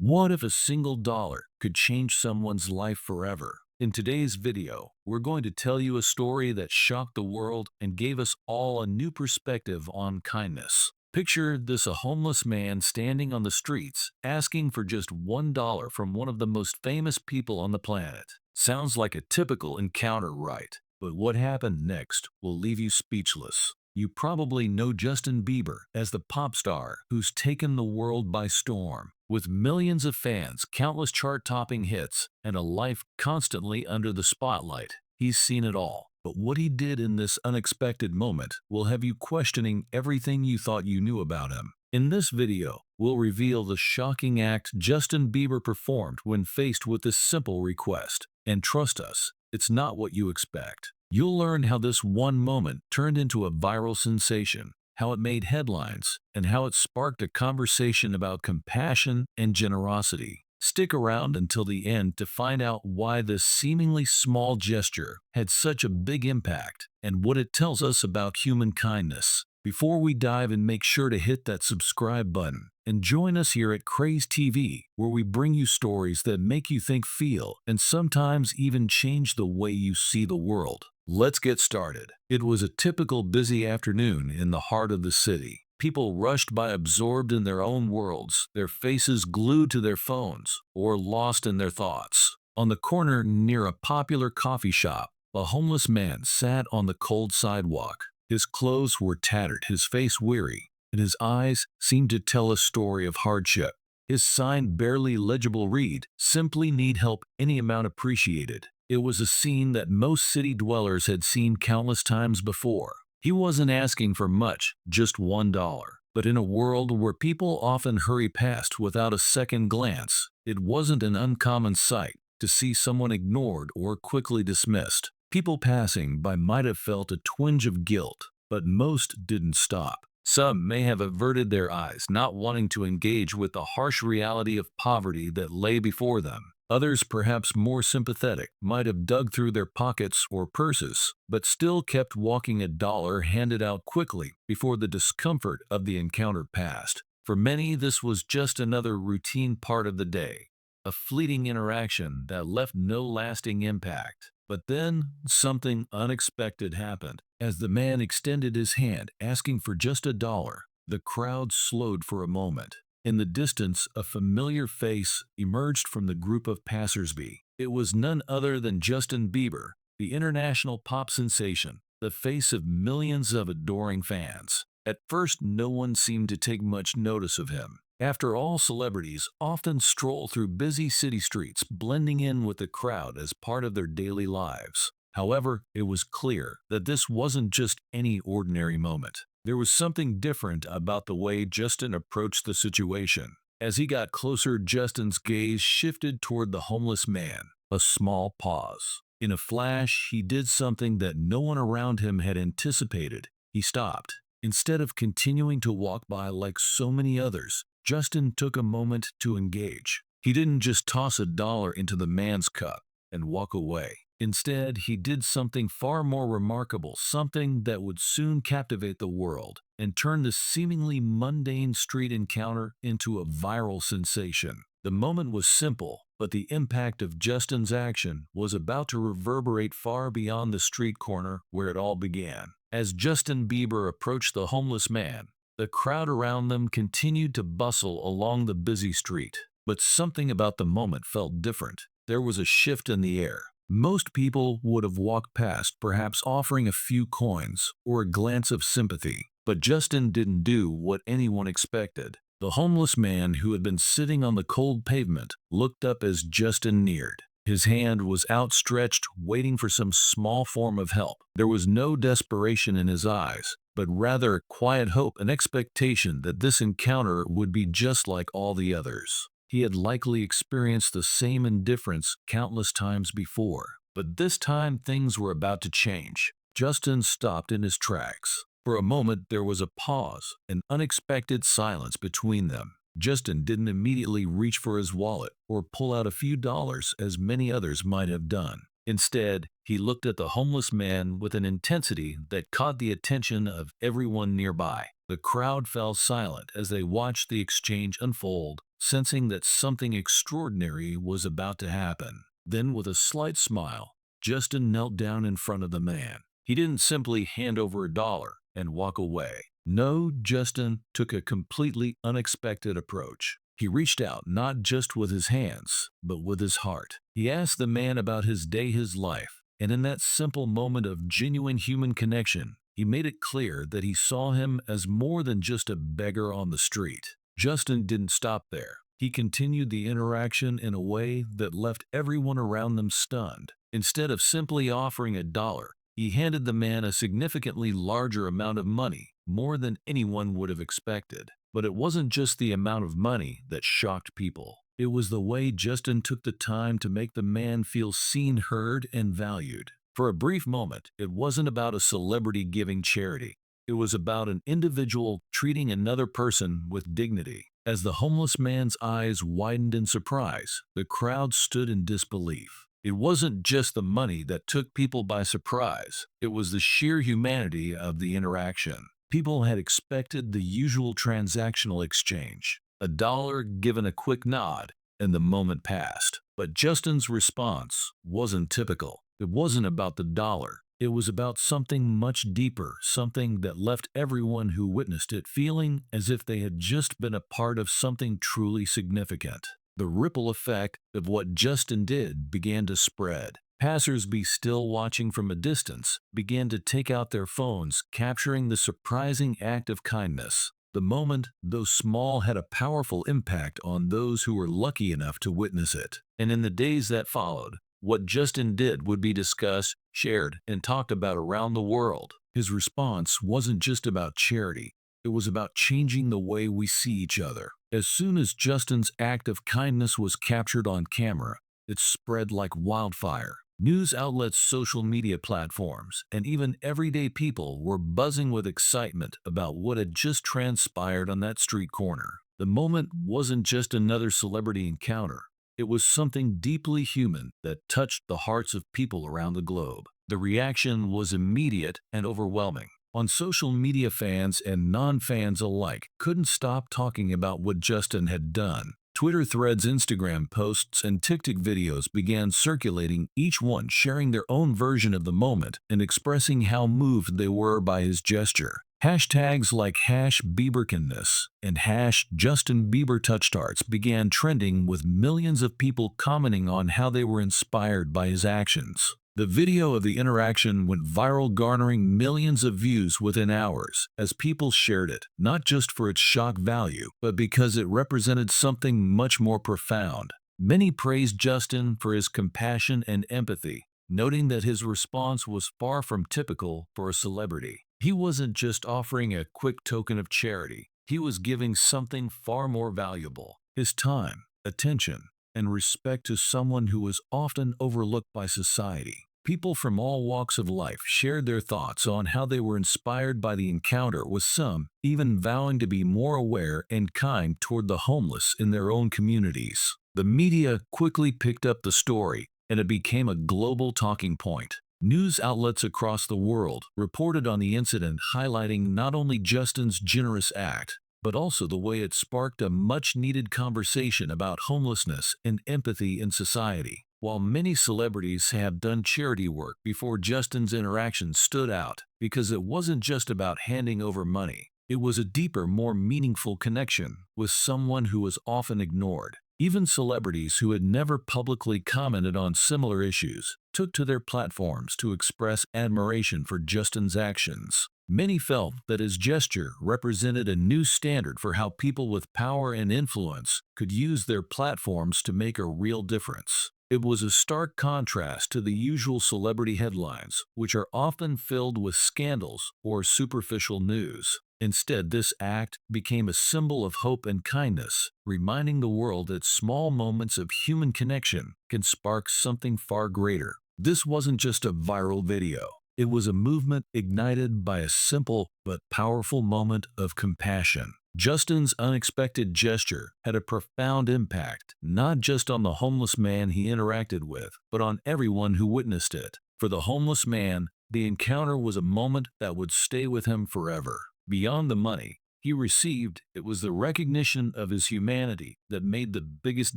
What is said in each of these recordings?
What if a single dollar could change someone's life forever? In today's video, we're going to tell you a story that shocked the world and gave us all a new perspective on kindness. Picture this: a homeless man standing on the streets asking for just $1 from one of the most famous people on the planet. Sounds like a typical encounter, right? But what happened next will leave you speechless. You probably know Justin Bieber as the pop star who's taken the world by storm. With millions of fans, countless chart-topping hits, and a life constantly under the spotlight, he's seen it all. But what he did in this unexpected moment will have you questioning everything you thought you knew about him. In this video, we'll reveal the shocking act Justin Bieber performed when faced with this simple request. And trust us, it's not what you expect. You'll learn how this one moment turned into a viral sensation, how it made headlines, and how it sparked a conversation about compassion and generosity. Stick around until the end to find out why this seemingly small gesture had such a big impact and what it tells us about human kindness. Before we dive in, make sure to hit that subscribe button and join us here at Craze TV, where we bring you stories that make you think, feel, and sometimes even change the way you see the world. Let's get started. It was a typical busy afternoon in the heart of the city. People rushed by, absorbed in their own worlds, their faces glued to their phones or lost in their thoughts. On the corner near a popular coffee shop, a homeless man sat on the cold sidewalk. His clothes were tattered, his face weary, and his eyes seemed to tell a story of hardship. His sign, barely legible, read, "Simply need help, any amount appreciated." It was a scene that most city dwellers had seen countless times before. He wasn't asking for much, just $1. But in a world where people often hurry past without a second glance, it wasn't an uncommon sight to see someone ignored or quickly dismissed. People passing by might have felt a twinge of guilt, but most didn't stop. Some may have averted their eyes, not wanting to engage with the harsh reality of poverty that lay before them. Others, perhaps more sympathetic, might have dug through their pockets or purses, but still kept walking, a dollar handed out quickly before the discomfort of the encounter passed. For many, this was just another routine part of the day, a fleeting interaction that left no lasting impact. But then, something unexpected happened. As the man extended his hand, asking for just a dollar, the crowd slowed for a moment. In the distance, a familiar face emerged from the group of passersby. It was none other than Justin Bieber, the international pop sensation, the face of millions of adoring fans. At first, no one seemed to take much notice of him. After all, celebrities often stroll through busy city streets, blending in with the crowd as part of their daily lives. However, it was clear that this wasn't just any ordinary moment. There was something different about the way Justin approached the situation. As he got closer, Justin's gaze shifted toward the homeless man. A small pause. In a flash, he did something that no one around him had anticipated. He stopped. Instead of continuing to walk by like so many others, Justin took a moment to engage. He didn't just toss a dollar into the man's cup and walk away. Instead, he did something far more remarkable, something that would soon captivate the world and turn the seemingly mundane street encounter into a viral sensation. The moment was simple, but the impact of Justin's action was about to reverberate far beyond the street corner where it all began. As Justin Bieber approached the homeless man, the crowd around them continued to bustle along the busy street. But something about the moment felt different. There was a shift in the air. Most people would have walked past, perhaps offering a few coins or a glance of sympathy. But Justin didn't do what anyone expected. The homeless man, who had been sitting on the cold pavement, looked up as Justin neared. His hand was outstretched, waiting for some small form of help. There was no desperation in his eyes, but rather quiet hope, an expectation that this encounter would be just like all the others. He had likely experienced the same indifference countless times before, but this time things were about to change. Justin stopped in his tracks. For a moment there was a pause, an unexpected silence between them. Justin didn't immediately reach for his wallet or pull out a few dollars as many others might have done. Instead, he looked at the homeless man with an intensity that caught the attention of everyone nearby. The crowd fell silent as they watched the exchange unfold, sensing that something extraordinary was about to happen. Then, with a slight smile, Justin knelt down in front of the man. He didn't simply hand over a dollar and walk away. No, Justin took a completely unexpected approach. He reached out not just with his hands, but with his heart. He asked the man about his day, his life, and in that simple moment of genuine human connection, he made it clear that he saw him as more than just a beggar on the street. Justin didn't stop there. He continued the interaction in a way that left everyone around them stunned. Instead of simply offering a dollar, he handed the man a significantly larger amount of money, more than anyone would have expected. But it wasn't just the amount of money that shocked people. It was the way Justin took the time to make the man feel seen, heard, and valued. For a brief moment, it wasn't about a celebrity giving charity. It was about an individual treating another person with dignity. As the homeless man's eyes widened in surprise, the crowd stood in disbelief. It wasn't just the money that took people by surprise. It was the sheer humanity of the interaction. People had expected the usual transactional exchange, a dollar given a quick nod, and the moment passed. But Justin's response wasn't typical. It wasn't about the dollar. It was about something much deeper, something that left everyone who witnessed it feeling as if they had just been a part of something truly significant. The ripple effect of what Justin did began to spread. Passers-by, still watching from a distance, began to take out their phones, capturing the surprising act of kindness. The moment, though small, had a powerful impact on those who were lucky enough to witness it. And in the days that followed, what Justin did would be discussed, shared, and talked about around the world. His response wasn't just about charity. It was about changing the way we see each other. As soon as Justin's act of kindness was captured on camera, it spread like wildfire. News outlets, social media platforms, and even everyday people were buzzing with excitement about what had just transpired on that street corner. The moment wasn't just another celebrity encounter. It was something deeply human that touched the hearts of people around the globe. The reaction was immediate and overwhelming. On social media, fans and non-fans alike couldn't stop talking about what Justin had done. Twitter threads, Instagram posts, and TikTok videos began circulating, each one sharing their own version of the moment and expressing how moved they were by his gesture. Hashtags like #BieberKindness and #JustinBieberTouchstarts began trending, with millions of people commenting on how they were inspired by his actions. The video of the interaction went viral, garnering millions of views within hours, as people shared it, not just for its shock value, but because it represented something much more profound. Many praised Justin for his compassion and empathy, noting that his response was far from typical for a celebrity. He wasn't just offering a quick token of charity. He was giving something far more valuable: his time, attention, and respect to someone who was often overlooked by society. People from all walks of life shared their thoughts on how they were inspired by the encounter, with some even vowing to be more aware and kind toward the homeless in their own communities. The media quickly picked up the story, and it became a global talking point. News outlets across the world reported on the incident, highlighting not only Justin's generous act, but also the way it sparked a much-needed conversation about homelessness and empathy in society. While many celebrities have done charity work before, Justin's interaction stood out because it wasn't just about handing over money. It was a deeper, more meaningful connection with someone who was often ignored. Even celebrities who had never publicly commented on similar issues took to their platforms to express admiration for Justin's actions. Many felt that his gesture represented a new standard for how people with power and influence could use their platforms to make a real difference. It was a stark contrast to the usual celebrity headlines, which are often filled with scandals or superficial news. Instead, this act became a symbol of hope and kindness, reminding the world that small moments of human connection can spark something far greater. This wasn't just a viral video. It was a movement ignited by a simple but powerful moment of compassion. Justin's unexpected gesture had a profound impact, not just on the homeless man he interacted with, but on everyone who witnessed it. For the homeless man, the encounter was a moment that would stay with him forever. Beyond the money, he received, it was the recognition of his humanity that made the biggest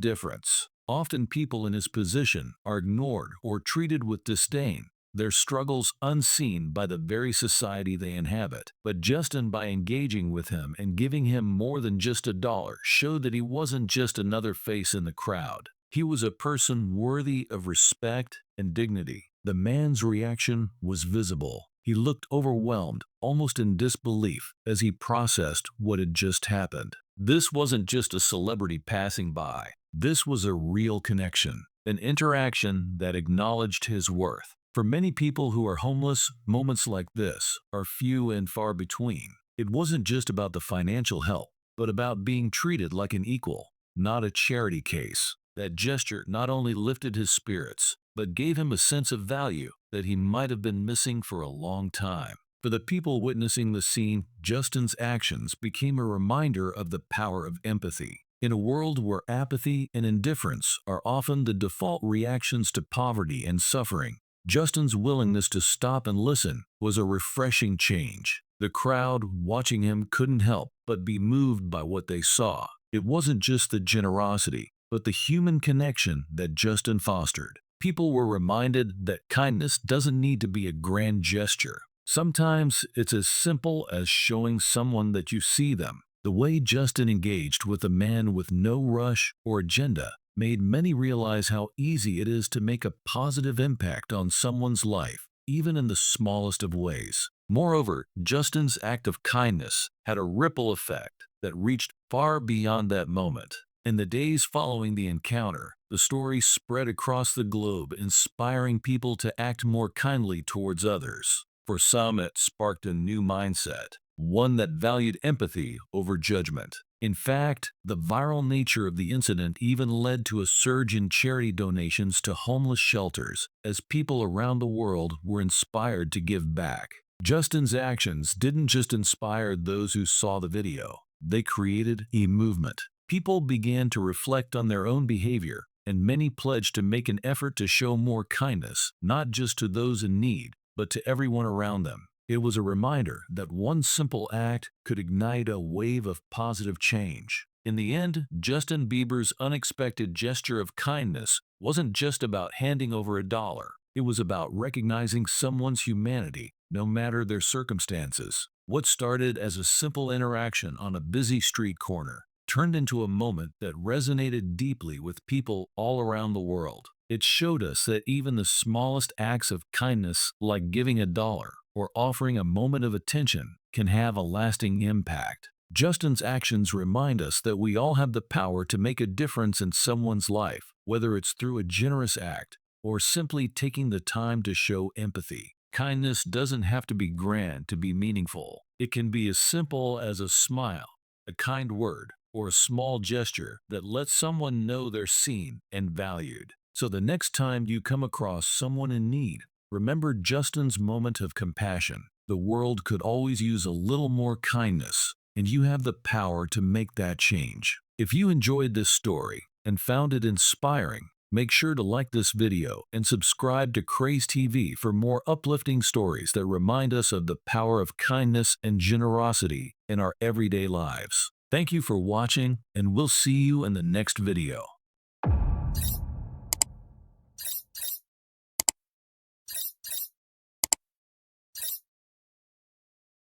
difference. Often people in his position are ignored or treated with disdain, their struggles unseen by the very society they inhabit. But Justin, by engaging with him and giving him more than just $1, showed that he wasn't just another face in the crowd. He was a person worthy of respect and dignity. The man's reaction was visible. He looked overwhelmed, almost in disbelief, as he processed what had just happened. This wasn't just a celebrity passing by. This was a real connection, an interaction that acknowledged his worth. For many people who are homeless, moments like this are few and far between. It wasn't just about the financial help, but about being treated like an equal, not a charity case. That gesture not only lifted his spirits, but gave him a sense of value that he might have been missing for a long time. For the people witnessing the scene, Justin's actions became a reminder of the power of empathy. In a world where apathy and indifference are often the default reactions to poverty and suffering, Justin's willingness to stop and listen was a refreshing change. The crowd watching him couldn't help but be moved by what they saw. It wasn't just the generosity, but the human connection that Justin fostered. People were reminded that kindness doesn't need to be a grand gesture. Sometimes it's as simple as showing someone that you see them. The way Justin engaged with a man with no rush or agenda made many realize how easy it is to make a positive impact on someone's life, even in the smallest of ways. Moreover, Justin's act of kindness had a ripple effect that reached far beyond that moment. In the days following the encounter, the story spread across the globe, inspiring people to act more kindly towards others. For some, it sparked a new mindset, one that valued empathy over judgment. In fact, the viral nature of the incident even led to a surge in charity donations to homeless shelters, as people around the world were inspired to give back. Justin's actions didn't just inspire those who saw the video, they created a movement. People began to reflect on their own behavior, and many pledged to make an effort to show more kindness, not just to those in need, but to everyone around them. It was a reminder that one simple act could ignite a wave of positive change. In the end, Justin Bieber's unexpected gesture of kindness wasn't just about handing over $1. It was about recognizing someone's humanity, no matter their circumstances. What started as a simple interaction on a busy street corner turned into a moment that resonated deeply with people all around the world. It showed us that even the smallest acts of kindness, like giving $1 or offering a moment of attention, can have a lasting impact. Justin's actions remind us that we all have the power to make a difference in someone's life, whether it's through a generous act or simply taking the time to show empathy. Kindness doesn't have to be grand to be meaningful. It can be as simple as a smile, a kind word, or a small gesture that lets someone know they're seen and valued. So the next time you come across someone in need, remember Justin's moment of compassion. The world could always use a little more kindness, and you have the power to make that change. If you enjoyed this story and found it inspiring, make sure to like this video and subscribe to Craze TV for more uplifting stories that remind us of the power of kindness and generosity in our everyday lives. Thank you for watching, and we'll see you in the next video.